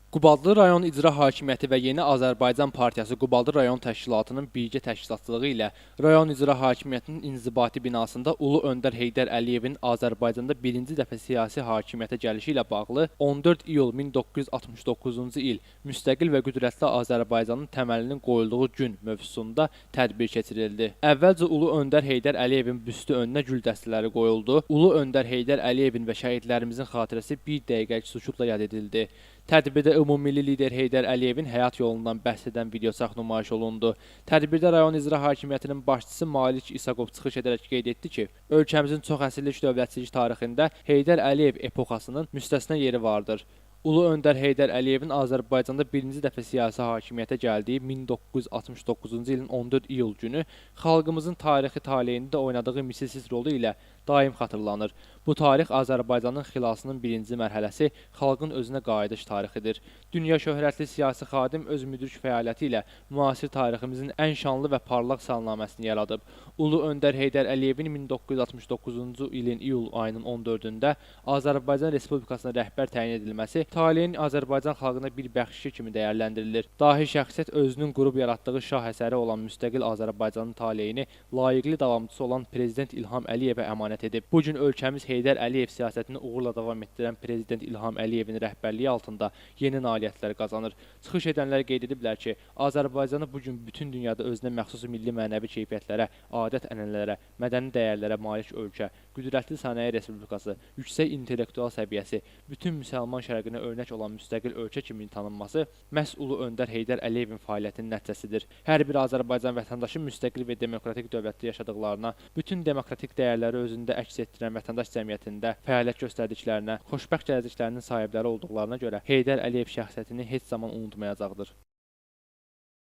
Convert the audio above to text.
Qubadlı rayon İcra Hakimiyyəti və Yeni Azərbaycan Partiyası Qubadlı rayon təşkilatının birgə təşkilatçılığı ilə rayon İcra Hakimiyyətinin inzibati binasında Ulu Öndər Heydər Əliyevin Azərbaycanda birinci dəfə siyasi hakimiyyətə gəlişi ilə bağlı 14 iyul 1969-cu il müstəqil və qüdrətli Azərbaycanın təməlinin qoyulduğu gün mövzusunda tədbir keçirildi. Əvvəlcə Ulu Öndər Heydər Əliyevin büstü önünə gül dəstələri qoyuldu. Ulu Öndər Heydər Əliyevin və şəhidlərimizin xatirəsi bir dəqiqəlik sükutla yad edildi. Tədbirdə ümummilli lider Heydər Əliyevin həyat yolundan bəhs edən videoçarx nümayiş olundu. Tədbirdə rayon İcra Hakimiyyətinin başçısı Malik İsaqov çıxış edərək qeyd etdi ki, ölkəmizin çox əsrlik dövlətçilik tarixində Heydər Əliyev epoxasının müstəsna yeri vardır. Ulu Öndər Heydər Əliyevin Azərbaycanda birinci dəfə siyasi hakimiyyətə gəldiyi 1969-cu ilin 14 iyul günü xalqımızın tarixi taleyində oynadığı misilsiz rolu ilə daim xatırlanır. Bu tarix Azərbaycanın xilasının birinci mərhələsi, xalqın özünə qayıdış tarixidir. Dünya şöhrətli siyasi xadim öz müdrik fəaliyyəti ilə müasir tariximizin ən şanlı və parlaq salnaməsini yaradıb. Ulu Öndər Heydər Əliyevin 1969-cu ilin iyul ayının 14-də Azərbaycan Respublikasına rəhbər təyin edilməsi taleyin Azərbaycan xalqına bir bəxşişi kimi dəyərləndirilir. Dahi şəxsiyyət özünün qurub yaratdığı şah əsəri olan müstəqil Azərbaycanın taleyini layiqli davamçısı olan Prezident İlham Əliyevə əmanət edib. Bu gün ölkəmiz Heydər Əliyev siyasətini uğurla davam etdirən Prezident İlham Əliyevin rəhbərliyi altında yeni nailiyyətlər qazanır. Çıxış edənlər qeyd ediblər ki, Azərbaycanı bu gün bütün dünyada özünə məxsus milli mənəvi keyfiyyətlərə, adət-ənənələrə, mədəni dəyərlərə malik ölkə, qüdrətli sənaye respublikası, yüksək intellektual səviyyəsi, bütün müsəlman şərqinə örnek olan müstəqil ölkə kimi tanınması məhz Ulu Öndər Heydər Əliyevin fəaliyyətinin nəticəsidir. Hər bir Azərbaycan vətəndaşı müstəqil və demokratik dövlətdə yaşadıqlarına, bütün demokratik dəyərləri özündə əks etdirən vətəndaş cəmiyyətində fəaliyyət göstərdiklərinə, xoşbəxt gələcəklərinin sahibləri olduqlarına görə Heydər Əliyev şəxsiyyətini heç zaman unutmayacaqdır.